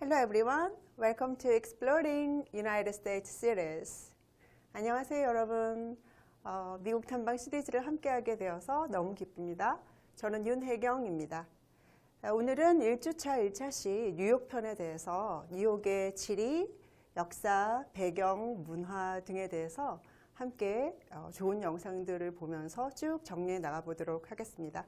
Hello everyone. Welcome to Exploring United States series. 안녕하세요 여러분. 미국 탐방 시리즈를 함께하게 되어서 너무 기쁩니다. 저는 윤혜경입니다. 오늘은 1주차 1차시 뉴욕 편에 대해서 뉴욕의 지리, 역사, 배경, 문화 등에 대해서 함께 좋은 영상들을 보면서 쭉 정리해 나가보도록 하겠습니다.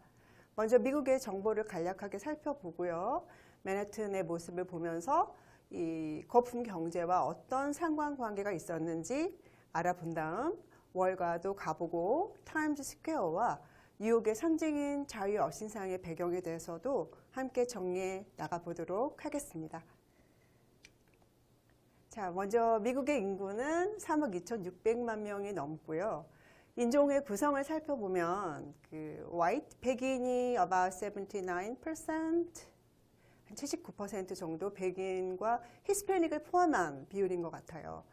먼저 미국의 정보를 간략하게 살펴보고요. 맨해튼의 모습을 보면서 이 거품 경제와 어떤 상관관계가 있었는지 알아본 다음 월가도 가보고 타임즈 스퀘어와 뉴욕의 상징인 자유 여신상의 배경에 대해서도 함께 정리해 나가보도록 하겠습니다. 자, 먼저 미국의 인구는 3억 2,600만 명이 넘고요. 인종의 구성을 살펴보면 white, 백인이 about 79%, 한 79% 정도 백인과 히스패닉을 포함한 비율인 것 같아요.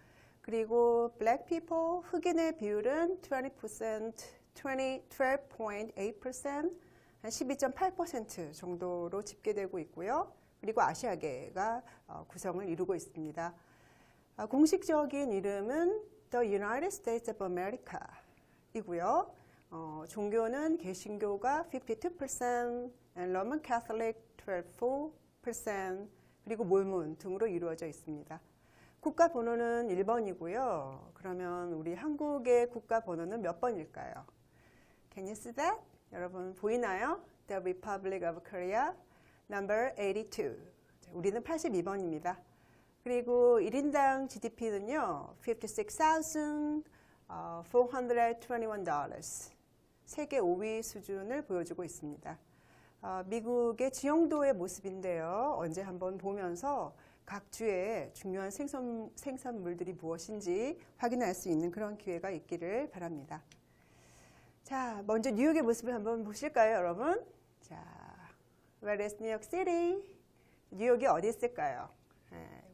그리고 black people, 흑인의 비율은 20%, 12.8%, 한 12.8% 정도로 집계되고 있고요. 그리고 아시아계가 구성을 이루고 있습니다. 공식적인 이름은 The United States of America 이고요. 종교는 개신교가 52%, Roman Catholic 12%, 그리고 몰몬 등으로 이루어져 있습니다. 국가 번호는 1번이고요. 그러면 우리 한국의 국가 번호는 몇 번일까요? Can you see that? 여러분 보이나요? The Republic of Korea, number 82. 우리는 82번입니다. 그리고 1인당 GDP는요, $56,421. 세계 5위 수준을 보여주고 있습니다. 미국의 지형도의 모습인데요. 언제 한번 보면서 각 주의 중요한 생산물들이 무엇인지 확인할 수 있는 그런 기회가 있기를 바랍니다. 자, 먼저 뉴욕의 모습을 한번 보실까요, 여러분? 자, Where is New York City? 뉴욕이 어디 있을까요?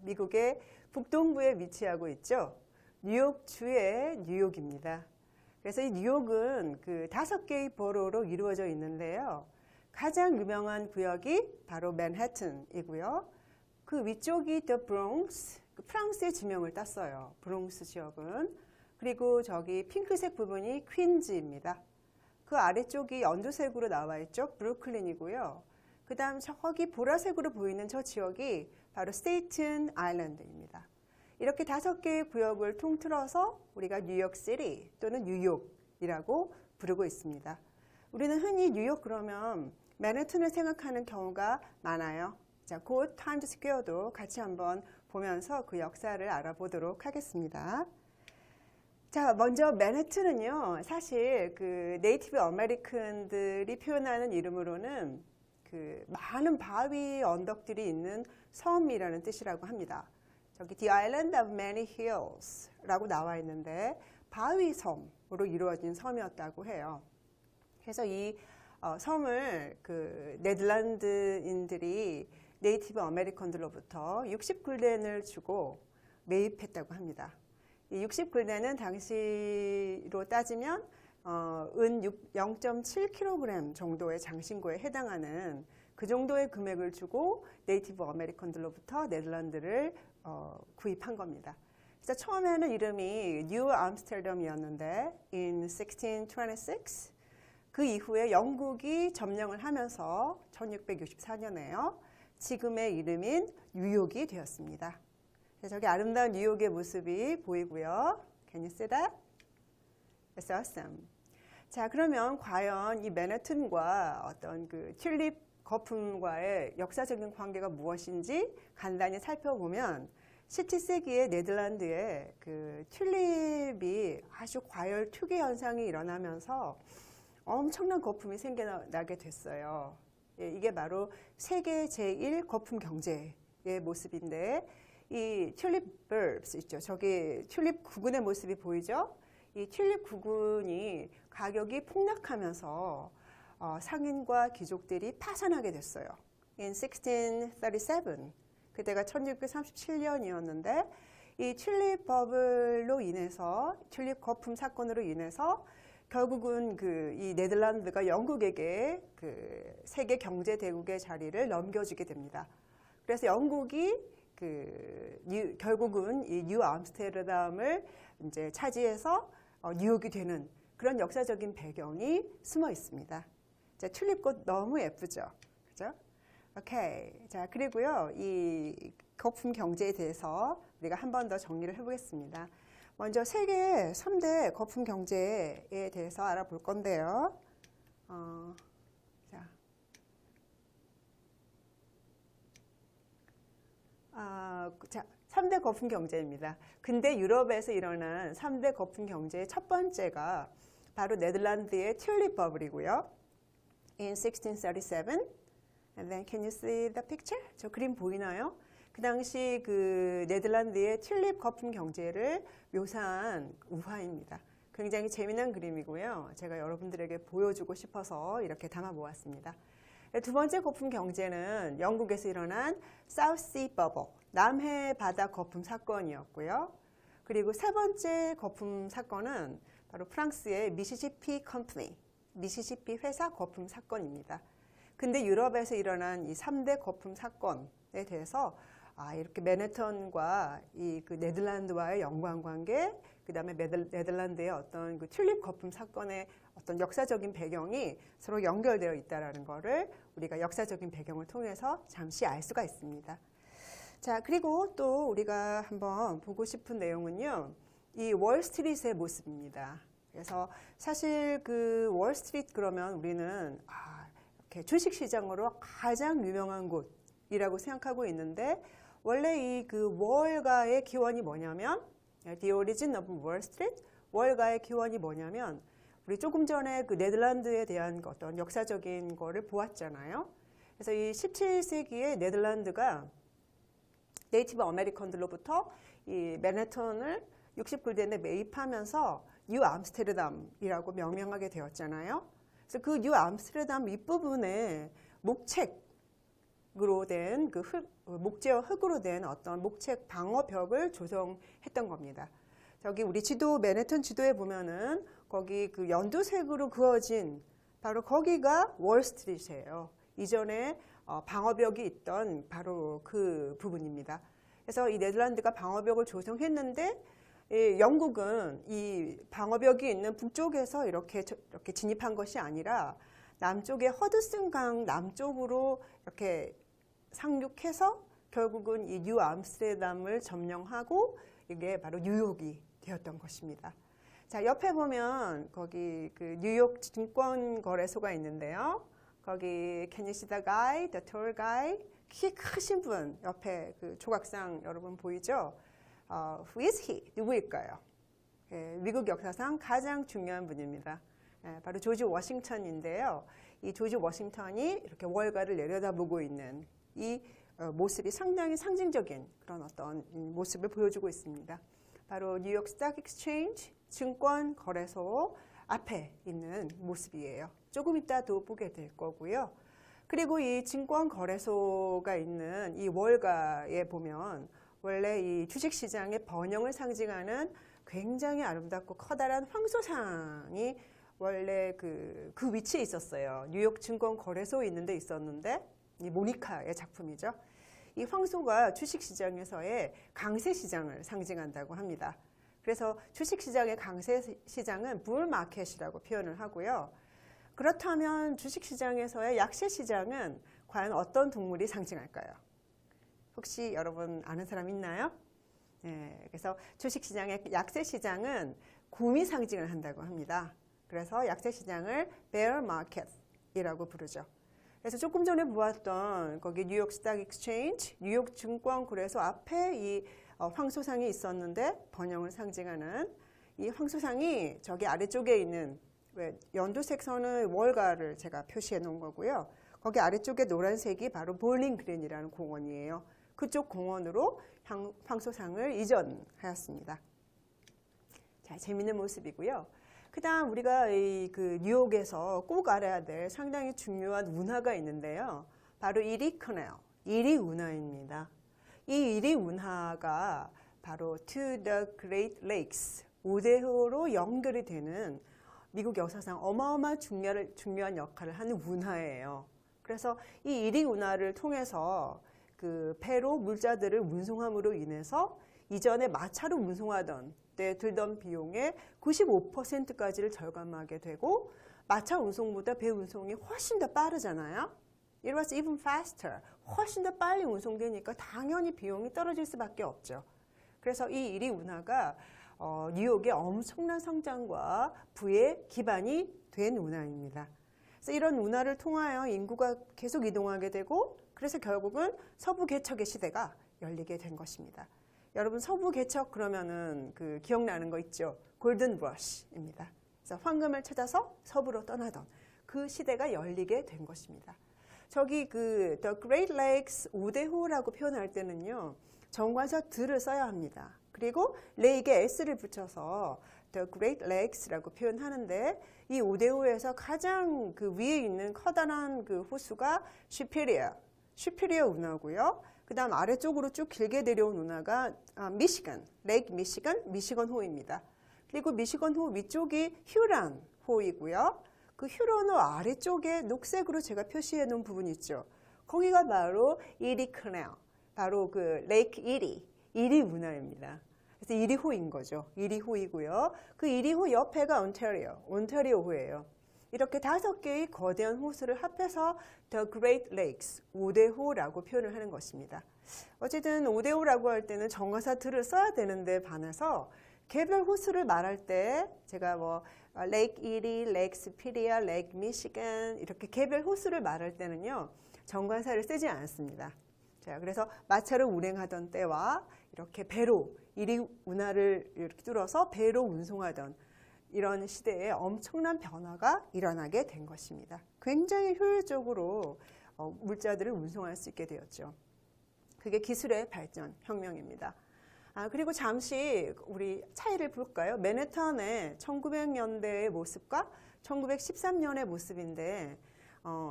미국의 북동부에 위치하고 있죠. 뉴욕주의 뉴욕입니다. 그래서 이 뉴욕은 5개의 보로로 이루어져 있는데요. 가장 유명한 구역이 바로 맨해튼이고요. 그 위쪽이 The Bronx, 프랑스의 지명을 땄어요. 브롱스 지역은. 그리고 저기 핑크색 부분이 퀸즈입니다. 그 아래쪽이 연두색으로 나와 있죠. 브루클린이고요. 그 다음 저기 보라색으로 보이는 저 지역이 바로 스테이튼 아일랜드입니다. 이렇게 5개의 구역을 통틀어서 우리가 뉴욕시티 또는 뉴욕이라고 부르고 있습니다. 우리는 흔히 뉴욕 그러면 맨해튼을 생각하는 경우가 많아요. 자, 곧 타임즈 스퀘어도 같이 한번 보면서 그 역사를 알아보도록 하겠습니다. 자, 먼저 맨해튼은요, 사실 네이티브 아메리칸들이 표현하는 이름으로는 많은 바위 언덕들이 있는 섬이라는 뜻이라고 합니다. 저기 The Island of Many Hills 라고 나와 있는데 바위 섬으로 이루어진 섬이었다고 해요. 그래서 이 섬을 네덜란드인들이 네이티브 아메리칸들로부터 60불덴을 주고 매입했다고 합니다. 이 60불덴은 당시로 따지면 은 0.7kg 정도의 장신구에 해당하는 그 정도의 금액을 주고 네이티브 아메리칸들로부터 네덜란드를 구입한 겁니다. 그래서 처음에는 이름이 뉴 암스테르담이었는데 in 1626 그 이후에 영국이 점령을 하면서 1664년에요. 지금의 이름인 뉴욕이 되었습니다. 저기 아름다운 뉴욕의 모습이 보이고요. Can you see that? It's awesome. 자, 그러면 과연 이 맨해튼과 어떤 튤립 거품과의 역사적인 관계가 무엇인지 간단히 살펴보면 17세기에 네덜란드에 튤립이 아주 과열 투기 현상이 일어나면서 엄청난 거품이 생겨나게 됐어요. 예, 이게 바로 세계 제1 거품 경제의 모습인데 이 튤립 버브스 있죠. 저기 튤립 구근의 모습이 보이죠? 이 튤립 구근이 가격이 폭락하면서 상인과 귀족들이 파산하게 됐어요. In 1637, 그때가 1637년이었는데 이 튤립 버블로 인해서 튤립 거품 사건으로 인해서 결국은 이 네덜란드가 영국에게 세계 경제 대국의 자리를 넘겨주게 됩니다. 그래서 영국이 결국은 이 뉴 암스테르담을 이제 차지해서 뉴욕이 되는 그런 역사적인 배경이 숨어 있습니다. 자, 튤립꽃 너무 예쁘죠? 그죠? 오케이. 자, 그리고요, 이 거품 경제에 대해서 우리가 한 번 더 정리를 해보겠습니다. 먼저 세계 3대 거품 경제에 대해서 알아볼 건데요. 자, 3대 거품 경제입니다. 근데 유럽에서 일어난 3대 거품 경제의 첫 번째가 바로 네덜란드의 튤립 버블이고요. In 1637, and then can you see the picture? 저 그림 보이나요? 그 당시 그 네덜란드의 튤립 거품 경제를 묘사한 우화입니다. 굉장히 재미난 그림이고요. 제가 여러분들에게 보여주고 싶어서 이렇게 담아 모았습니다. 두 번째 거품 경제는 영국에서 일어난 사우스 버블, 남해 바다 거품 사건이었고요. 그리고 세 번째 거품 사건은 바로 프랑스의 미시시피 컴퍼니, 미시시피 회사 거품 사건입니다. 근데 유럽에서 일어난 이 3대 거품 사건에 대해서 이렇게 맨해튼과 이 그 네덜란드와의 연관관계, 그 다음에 네덜란드의 어떤 그 튤립 거품 사건의 어떤 역사적인 배경이 서로 연결되어 있다는 것을 우리가 역사적인 배경을 통해서 잠시 알 수가 있습니다. 자, 그리고 또 우리가 한번 보고 싶은 내용은요, 이 월스트리트의 모습입니다. 그래서 사실 그 월스트리트 그러면 우리는 이렇게 주식시장으로 가장 유명한 곳이라고 생각하고 있는데, 원래 이 그 월가의 기원이 뭐냐면, The origin of Wall Street, 월가의 기원이 뭐냐면, 우리 조금 전에 그 네덜란드에 대한 어떤 역사적인 거를 보았잖아요. 그래서 이 17세기에 네덜란드가 네이티브 아메리칸들로부터 이 맨해튼을 60불대에 매입하면서 뉴 암스테르담이라고 명명하게 되었잖아요. 그래서 그 뉴 암스테르담 윗부분에 목책으로 된 그 목재와 흙으로 된 어떤 목책 방어벽을 조성했던 겁니다. 저기 우리 지도, 맨해튼 지도에 보면은 거기 그 연두색으로 그어진 바로 거기가 월스트리트예요. 이전에 방어벽이 있던 바로 그 부분입니다. 그래서 이 네덜란드가 방어벽을 조성했는데, 영국은 이 방어벽이 있는 북쪽에서 이렇게 진입한 것이 아니라 남쪽의 허드슨 강 남쪽으로 이렇게 상륙해서 결국은 이 뉴 암스테르담을 점령하고 이게 바로 뉴욕이 되었던 것입니다. 자, 옆에 보면 거기 그 뉴욕 증권거래소가 있는데요. 거기 can you see the guy, the tall guy? 키 크신 분 옆에 그 조각상 여러분 보이죠? Who is he? 누구일까요? 미국 역사상 가장 중요한 분입니다. 바로 조지 워싱턴인데요. 이 조지 워싱턴이 이렇게 월가를 내려다보고 있는 이 모습이 상당히 상징적인 그런 어떤 모습을 보여주고 있습니다. 바로 뉴욕 스탁 익스체인지 증권 거래소 앞에 있는 모습이에요. 조금 이따 또 보게 될 거고요. 그리고 이 증권 거래소가 있는 이 월가에 보면 원래 이 주식시장의 번영을 상징하는 굉장히 아름답고 커다란 황소상이 원래 그 위치에 있었어요. 뉴욕 증권 거래소에 있는 데 있었는데, 이 모니카의 작품이죠. 이 황소가 주식시장에서의 강세시장을 상징한다고 합니다. 그래서 주식시장의 강세시장은 불마켓이라고 표현을 하고요. 그렇다면 주식시장에서의 약세시장은 과연 어떤 동물이 상징할까요? 혹시 여러분 아는 사람 있나요? 그래서 주식시장의 약세시장은 곰이 상징을 한다고 합니다. 그래서 약세시장을 bear market이라고 부르죠. 그래서 조금 전에 보았던 거기 뉴욕 스탁 익스체인지, 뉴욕 증권 거래소 앞에 이 황소상이 있었는데, 번영을 상징하는 이 황소상이 저기 아래쪽에 있는 연두색 선의 월가를 제가 표시해 놓은 거고요. 거기 아래쪽에 노란색이 바로 볼링 그린이라는 공원이에요. 그쪽 공원으로 황소상을 이전하였습니다. 자, 재밌는 모습이고요. 그 다음 우리가 그 뉴욕에서 꼭 알아야 될 상당히 중요한 운하가 있는데요. 바로 이리 커넬, 이리 운하입니다. 이 이리 운하가 바로 to the Great Lakes, 우대호로 연결이 되는 미국 역사상 어마어마한 중요한 역할을 하는 운하예요. 그래서 이 이리 운하를 통해서 그 배로 물자들을 운송함으로 인해서 이전에 마차로 운송하던 때 들던 비용의 95%까지를 절감하게 되고 마차 운송보다 배 운송이 훨씬 더 빠르잖아요. It was even faster. 훨씬 더 빨리 운송되니까 당연히 비용이 떨어질 수밖에 없죠. 그래서 이 이리 운하가 뉴욕의 엄청난 성장과 부의 기반이 된 운하입니다. 그래서 이런 운하를 통하여 인구가 계속 이동하게 되고 그래서 결국은 서부 개척의 시대가 열리게 된 것입니다. 여러분 서부 개척 그러면은 그 기억나는 거 있죠? 골든 러시입니다. 그래서 황금을 찾아서 서부로 떠나던 그 시대가 열리게 된 것입니다. 저기 그 The Great Lakes 우대호라고 표현할 때는요. 정관사 들을 써야 합니다. 그리고 레이크에 s를 붙여서 The Great Lakes라고 표현하는데 이 우대호에서 가장 그 위에 있는 커다란 그 호수가 슈피리어 운하고요. 그 다음 아래쪽으로 쭉 길게 내려온 운하가 미시건, 레이크 미시건 호입니다. 그리고 미시건 호 위쪽이 휴런 호이고요. 그 휴런 호 아래쪽에 녹색으로 제가 표시해 놓은 부분이 있죠. 거기가 바로 이리 캐널, 바로 그 레이크 이리 운하입니다. 그래서 이리호인 거죠. 이리호이고요. 그 이리호 옆에가 온타리오호예요. 이렇게 5개의 거대한 호수를 합해서 The Great Lakes, 우대호라고 표현을 하는 것입니다. 어쨌든 우대호라고 할 때는 정관사 들을 써야 되는데 반해서 개별 호수를 말할 때 제가 뭐 레이크 이리, 레이크 스피리아, 레이크 미시건 이렇게 개별 호수를 말할 때는요. 정관사를 쓰지 않습니다. 자, 그래서 마차를 운행하던 때와 이렇게 배로 이리 운하를 이렇게 뚫어서 배로 운송하던 이런 시대에 엄청난 변화가 일어나게 된 것입니다. 굉장히 효율적으로 물자들을 운송할 수 있게 되었죠. 그게 기술의 발전, 혁명입니다. 그리고 잠시 우리 차이를 볼까요? 맨해튼의 1900년대의 모습과 1913년의 모습인데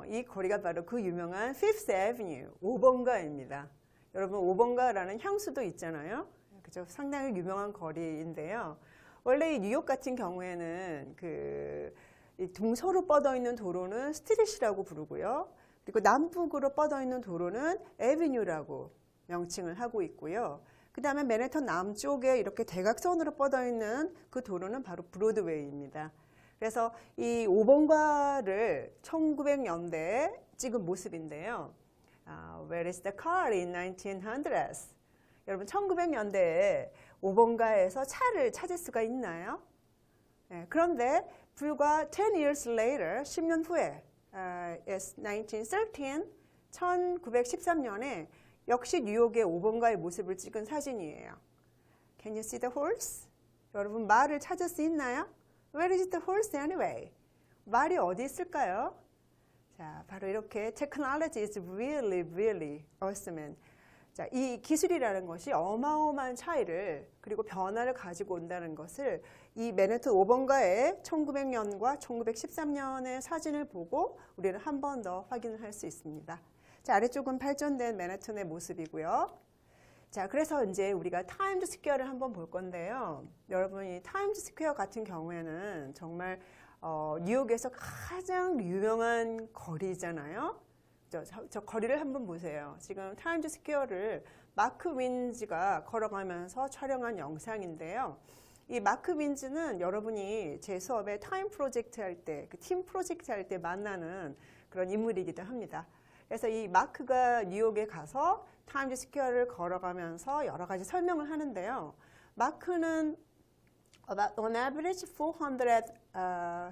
이 거리가 바로 그 유명한 Fifth Avenue, 5번가입니다. 여러분 5번가라는 향수도 있잖아요. 그죠? 상당히 유명한 거리인데요. 원래 이 뉴욕 같은 경우에는 이 동서로 뻗어 있는 도로는 스트릿이라고 부르고요. 그리고 남북으로 뻗어 있는 도로는 에비뉴라고 명칭을 하고 있고요. 그 다음에 맨해튼 남쪽에 이렇게 대각선으로 뻗어 있는 그 도로는 바로 브로드웨이입니다. 그래서 이 5번가를 1900년대에 찍은 모습인데요. Where is the car in 1900s? 여러분 1900년대에 5번가에서 차를 찾을 수가 있나요? 네, 그런데 불과 10 years later, 10년 후에 is 1913, 1913년에 역시 뉴욕의 5번가의 모습을 찍은 사진이에요. Can you see the horse? 여러분 말을 찾을 수 있나요? Where is the horse anyway? 말이 어디 있을까요? 자, 바로 이렇게 technology is really awesome. 자, 이 기술이라는 것이 어마어마한 차이를 그리고 변화를 가지고 온다는 것을 이 맨해튼 5번가의 1900년과 1913년의 사진을 보고 우리는 한 번 더 확인을 할 수 있습니다. 자, 아래쪽은 발전된 맨해튼의 모습이고요. 자, 그래서 이제 우리가 타임즈 스퀘어를 한번 볼 건데요. 여러분이 타임즈 스퀘어 같은 경우에는 정말 뉴욕에서 가장 유명한 거리잖아요. 저 거리를 한번 보세요. 지금 타임즈 스퀘어를 마크 윈즈가 걸어가면서 촬영한 영상인데요. 이 마크 윈즈는 여러분이 제 수업에 타임 프로젝트 할 때, 그 팀 프로젝트 할 때 만나는 그런 인물이기도 합니다. 그래서 이 마크가 뉴욕에 가서 타임즈 스퀘어를 걸어가면서 여러 가지 설명을 하는데요. 마크는 about on average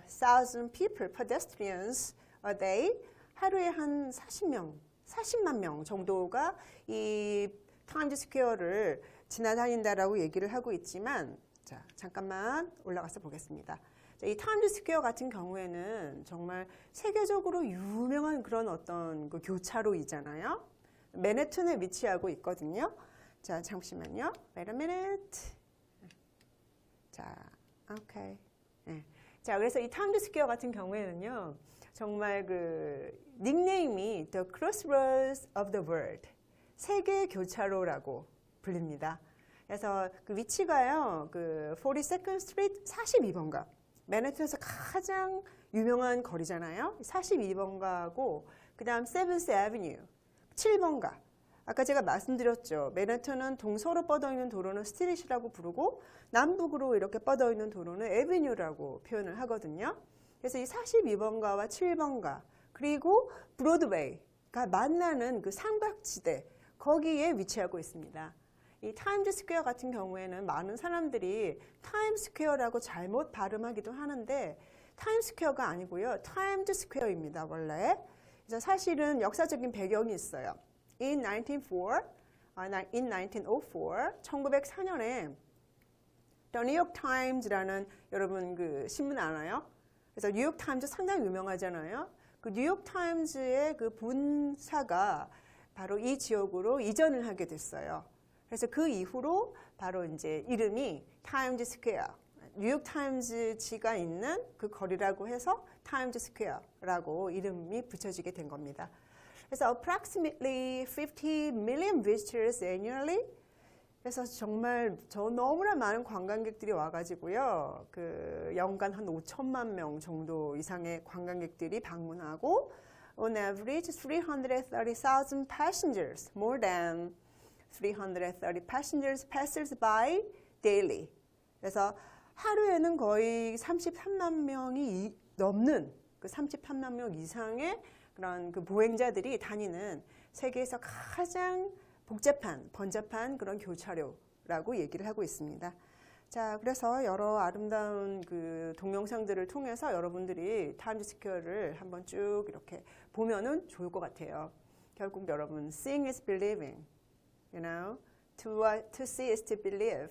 400,000 people, pedestrians a day, 하루에 한 40만 명 정도가 이 타임즈 스퀘어를 지나다닌다라고 얘기를 하고 있지만, 자, 잠깐만 올라가서 보겠습니다. 자, 이 타임즈 스퀘어 같은 경우에는 정말 세계적으로 유명한 그런 어떤 그 교차로이잖아요. 맨해튼에 위치하고 있거든요. 자, 잠시만요. Wait a minute. 자, 오케이. 네. 자, 그래서 이 타임즈 스퀘어 같은 경우에는요. 정말 그 닉네임이 The Crossroads of the World, 세계 교차로라고 불립니다. 그래서 그 위치가요, 그 42nd Street 42번가, 맨해튼에서 가장 유명한 거리잖아요. 42번가하고 그 다음 7th Avenue 7번가, 아까 제가 말씀드렸죠. 맨해튼은 동서로 뻗어있는 도로는 스트릿이라고 부르고 남북으로 이렇게 뻗어있는 도로는 에비뉴라고 표현을 하거든요. 그래서 이 42번가와 7번가 그리고 브로드웨이가 만나는 그 삼각지대 거기에 위치하고 있습니다. 이 타임즈 스퀘어 같은 경우에는 많은 사람들이 타임스 스퀘어라고 잘못 발음하기도 하는데 타임스 스퀘어가 아니고요. 타임즈 스퀘어입니다. 원래. 그래서 사실은 역사적인 배경이 있어요. In 1904, 1904, The New York Times라는 여러분 그 신문 아나요? 그래서 뉴욕 타임즈 상당히 유명하잖아요. 그 뉴욕 타임즈의 그 본사가 바로 이 지역으로 이전을 하게 됐어요. 그래서 그 이후로 바로 이제 이름이 타임즈 스퀘어, 뉴욕 타임즈지가 있는 그 거리라고 해서 타임즈 스퀘어라고 이름이 붙여지게 된 겁니다. 그래서 approximately 50 million visitors annually. 그래서 정말 너무나 많은 관광객들이 와가지고요. 그 연간 한 5천만 명 정도 이상의 관광객들이 방문하고 on average 330,000 passengers, more than 330 passengers passes by daily. 그래서 하루에는 거의 33만 명이 넘는 그 33만 명 이상의 그런 그 보행자들이 다니는 세계에서 가장 번잡한 그런 교차로라고 얘기를 하고 있습니다. 자, 그래서 여러 아름다운 그 동영상들을 통해서 여러분들이 타임즈 스퀘어를 한번 쭉 이렇게 보면은 좋을 것 같아요. 결국 여러분, seeing is believing, you know, to see is to believe.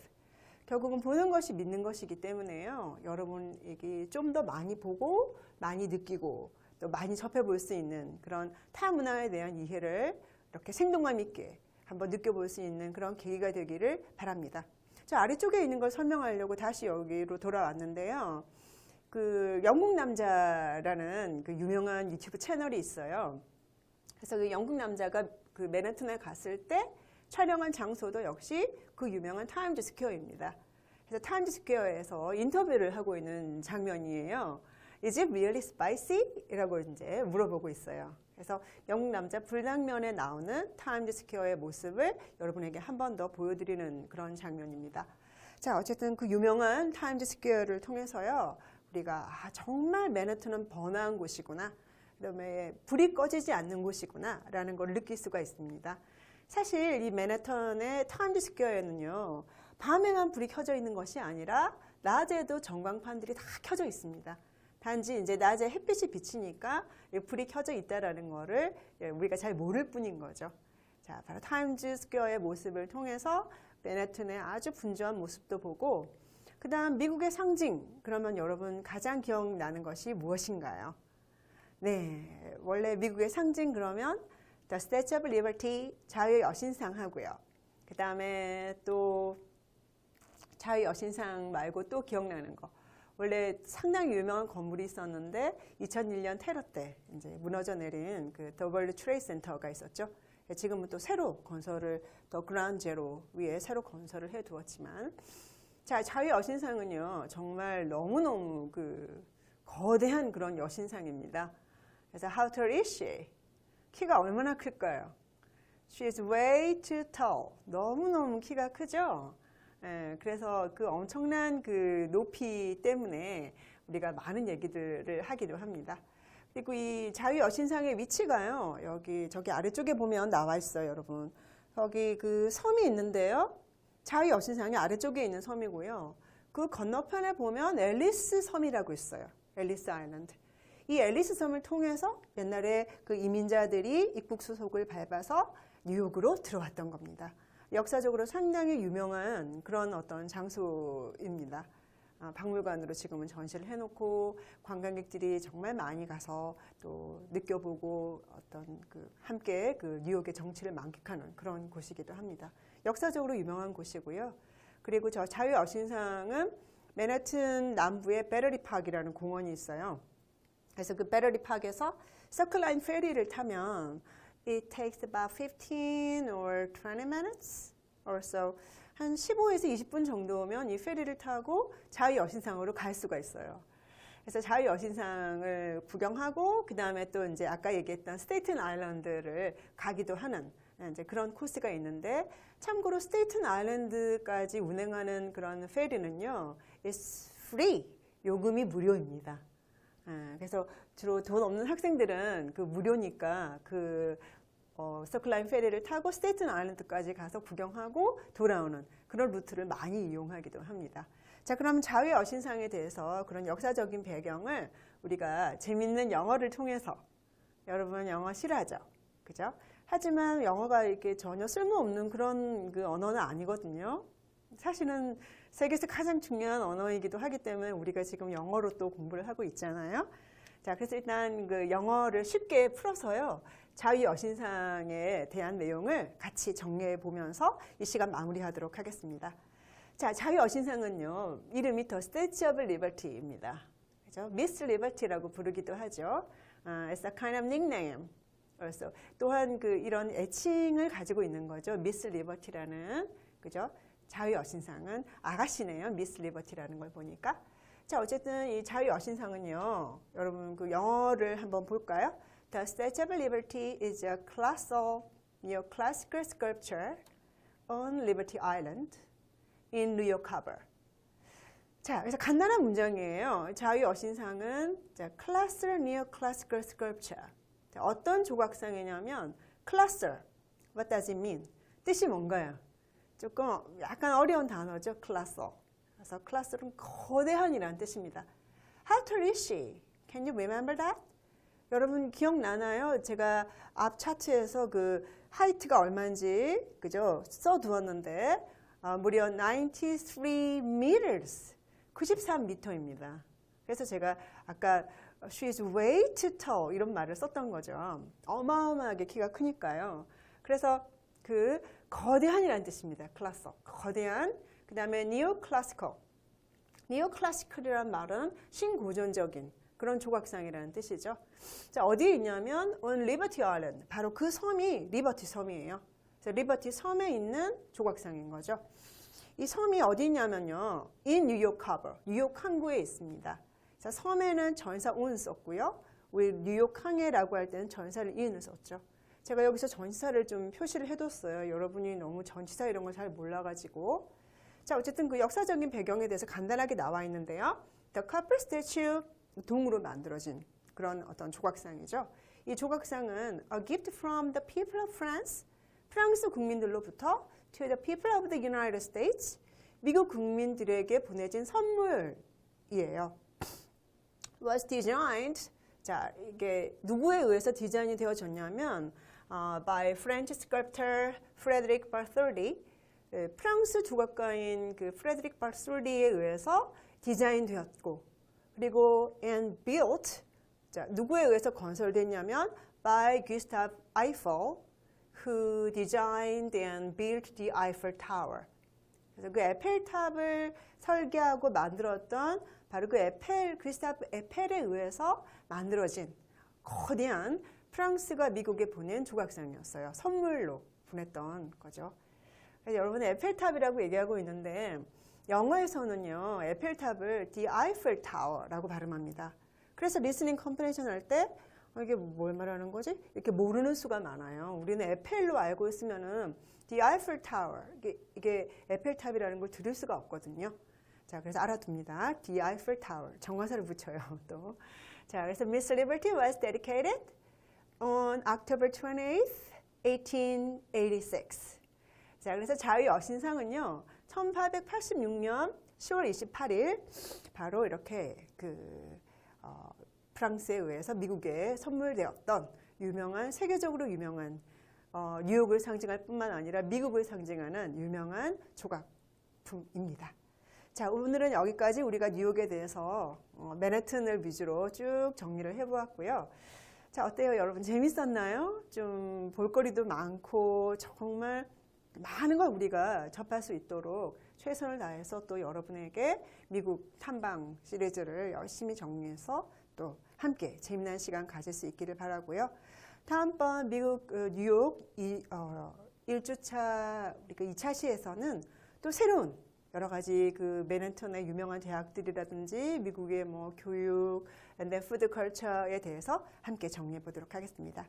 결국은 보는 것이 믿는 것이기 때문에요. 여러분에게 좀 더 많이 보고 많이 느끼고 또 많이 접해볼 수 있는 그런 타 문화에 대한 이해를 이렇게 생동감 있게 한번 느껴볼 수 있는 그런 계기가 되기를 바랍니다. 저 아래쪽에 있는 걸 설명하려고 다시 여기로 돌아왔는데요. 그 영국 남자라는 그 유명한 유튜브 채널이 있어요. 그래서 그 영국 남자가 그 맨해튼에 갔을 때 촬영한 장소도 역시 그 유명한 타임즈 스퀘어입니다. 그래서 타임즈 스퀘어에서 인터뷰를 하고 있는 장면이에요. Is it really spicy? 이라고 이제 물어보고 있어요. 그래서 영국 남자 불닭면에 나오는 타임즈 스퀘어의 모습을 여러분에게 한 번 더 보여드리는 그런 장면입니다. 자, 어쨌든 그 유명한 타임즈 스퀘어를 통해서요. 우리가 정말 맨해튼은 번화한 곳이구나. 그다음에 불이 꺼지지 않는 곳이구나 라는 걸 느낄 수가 있습니다. 사실 이 맨해튼의 타임즈 스퀘어에는요. 밤에만 불이 켜져 있는 것이 아니라 낮에도 전광판들이 다 켜져 있습니다. 단지 이제 낮에 햇빛이 비치니까 불이 켜져 있다라는 거를 우리가 잘 모를 뿐인 거죠. 자, 바로 타임즈 스퀘어의 모습을 통해서 맨해튼의 아주 분주한 모습도 보고, 그 다음 미국의 상징, 그러면 여러분 가장 기억나는 것이 무엇인가요? 네, 원래 미국의 상징 그러면 The Statue of Liberty, 자유의 여신상 하고요. 그 다음에 또 자유의 여신상 말고 또 기억나는 거. 원래 상당히 유명한 건물이 있었는데 2001년 테러 때 이제 무너져 내린 그 The World Trade Center가 있었죠. 지금은 또 새로 건설을 더 그라운드 제로 위에 새로 건설을 해 두었지만, 자, 자유의 여신상은요 정말 너무너무 그 거대한 그런 여신상입니다. 그래서 how tall is she? 키가 얼마나 클까요? She is way too tall. 너무너무 키가 크죠? 예, 그래서 그 엄청난 그 높이 때문에 우리가 많은 얘기들을 하기도 합니다. 그리고 이 자유 여신상의 위치가요. 저기 아래쪽에 보면 나와 있어요, 여러분. 여기 그 섬이 있는데요. 자유 여신상이 아래쪽에 있는 섬이고요. 그 건너편에 보면 앨리스 섬이라고 있어요. 앨리스 아일랜드. 이 앨리스 섬을 통해서 옛날에 그 이민자들이 입국 수속을 밟아서 뉴욕으로 들어왔던 겁니다. 역사적으로 상당히 유명한 그런 어떤 장소입니다. 박물관으로 지금은 전시를 해놓고 관광객들이 정말 많이 가서 또 느껴보고 어떤 그 함께 그 뉴욕의 정치를 만끽하는 그런 곳이기도 합니다. 역사적으로 유명한 곳이고요. 그리고 저 자유 여신상은 맨해튼 남부에 배터리 파크이라는 공원이 있어요. 그래서 그 배터리 파크에서 서클라인 페리를 타면 It takes about 15 or 20 minutes or so. 한 15에서 20분 정도면 이 페리를 타고 자유 여신상으로 갈 수가 있어요. 그래서 자유 여신상을 구경하고 그 다음에 또 이제 아까 얘기했던 스테이튼 아일랜드를 가기도 하는 이제 그런 코스가 있는데 참고로 스테이튼 아일랜드까지 운행하는 그런 페리는요, is free, 요금이 무료입니다. 그래서 주로 돈 없는 학생들은 그 무료니까 그 서클라인 페리를 타고 스테이튼 아일랜드까지 가서 구경하고 돌아오는 그런 루트를 많이 이용하기도 합니다. 자, 그럼 자유의 여신상에 대해서 그런 역사적인 배경을 우리가 재밌는 영어를 통해서, 여러분 영어 싫어하죠? 그죠? 하지만 영어가 이렇게 전혀 쓸모없는 그런 그 언어는 아니거든요. 사실은 세계에서 가장 중요한 언어이기도 하기 때문에 우리가 지금 영어로 또 공부를 하고 있잖아요. 자, 그래서 일단 그 영어를 쉽게 풀어서요, 자유의 여신상에 대한 내용을 같이 정리해 보면서 이 시간 마무리하도록 하겠습니다. 자, 자유의 여신상은요, 이름이 The Statue of Liberty입니다. 그죠? Miss Liberty라고 부르기도 하죠. It's a kind of nickname. 그래서 또한 그 이런 애칭을 가지고 있는 거죠. Miss Liberty라는, 그죠? 자유의 여신상은 아가씨네요. Miss Liberty라는 걸 보니까. 자, 어쨌든 이 자유의 여신상은요, 여러분 그 영어를 한번 볼까요? The Statue of Liberty is a colossal neoclassical sculpture on Liberty Island in New York Harbor. 자, 그래서 간단한 문장이에요. 자유의 여신상은 colossal neoclassical sculpture. 자, 어떤 조각상이냐면 colossal. What does it mean? 뜻이 뭔가요? 조금 약간 어려운 단어죠. colossal. 그래서 colossал은 거대한이라는 뜻입니다. How tall is she? Can you remember that? 여러분 기억나나요? 제가 앞 차트에서 그 하이트가 얼마인지, 그죠? 써두었는데 무려 93 meters, 93m입니다. 그래서 제가 아까 she's way too tall 이런 말을 썼던 거죠. 어마어마하게 키가 크니까요. 그래서 그 거대한이라는 뜻입니다. colossal, 거대한. 그 다음에 neoclassical. neoclassical이란 말은 신고전적인 그런 조각상이라는 뜻이죠. 자, 어디에 있냐면 on Liberty Island. 바로 그 섬이 리버티 섬이에요. 리버티 섬에 있는 조각상인 거죠. 이 섬이 어디 있냐면요, in New York Harbor, 뉴욕 항구에 있습니다. 자, 섬에는 전사 on 썼고요. 우리 뉴욕 항해라고 할 때는 전사를 in을 썼죠. 제가 여기서 전치사를 좀 표시를 해뒀어요. 여러분이 너무 전치사 이런 걸 잘 몰라가지고. 자, 어쨌든 그 역사적인 배경에 대해서 간단하게 나와 있는데요. The Copper Statue, 동으로 만들어진 그런 어떤 조각상이죠. 이 조각상은 a gift from the people of France, 프랑스 국민들로부터 to the people of the United States, 미국 국민들에게 보내진 선물이에요. Was designed, 자, 이게 누구에 의해서 디자인이 되어졌냐면 by French sculptor Frédéric Bartholdi, 프랑스 조각가인 그 프레드릭 바솔디에 의해서 디자인되었고, 그리고 and built, 자, 누구에 의해서 건설됐냐면 by Gustave Eiffel, who designed and built the Eiffel Tower. 그래서 그 에펠탑을 설계하고 만들었던 바로 그 구스타프 에펠에 의해서 만들어진 거대한 프랑스가 미국에 보낸 조각상이었어요. 선물로 보냈던 거죠. 여러분 에펠탑이라고 얘기하고 있는데 영어에서는요, 에펠탑을 The Eiffel Tower라고 발음합니다. 그래서 리스닝 컴프레션 할 때 이게 뭘 말하는 거지? 이렇게 모르는 수가 많아요. 우리는 에펠로 알고 있으면은 The Eiffel Tower, 이게 에펠탑이라는 걸 들을 수가 없거든요. 자, 그래서 알아둡니다. The Eiffel Tower, 정화사를 붙여요 또. 자, 그래서 Miss Liberty was dedicated on October 28th, 1886. 자, 그래서 자유의 여신상은요, 1886년 10월 28일 바로 이렇게 프랑스에 의해서 미국에 선물되었던 유명한, 세계적으로 유명한 뉴욕을 상징할 뿐만 아니라 미국을 상징하는 유명한 조각품입니다. 자, 오늘은 여기까지 우리가 뉴욕에 대해서 맨해튼을 위주로 쭉 정리를 해보았고요. 자, 어때요, 여러분? 재밌었나요? 좀 볼거리도 많고 정말 많은 걸 우리가 접할 수 있도록 최선을 다해서 또 여러분에게 미국 탐방 시리즈를 열심히 정리해서 또 함께 재미난 시간 가질 수 있기를 바라고요. 다음번 미국 뉴욕 1주차 우리가 2차 시에서는 또 새로운 여러 가지 그 맨해튼의 유명한 대학들이라든지 미국의 뭐 교육, and then food culture에 대해서 함께 정리해 보도록 하겠습니다.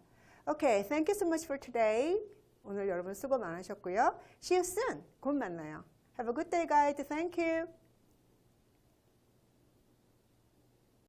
Okay, thank you so much for today. 오늘 여러분 수고 많으셨고요. See you soon. 곧 만나요. Have a good day, guys. Thank you.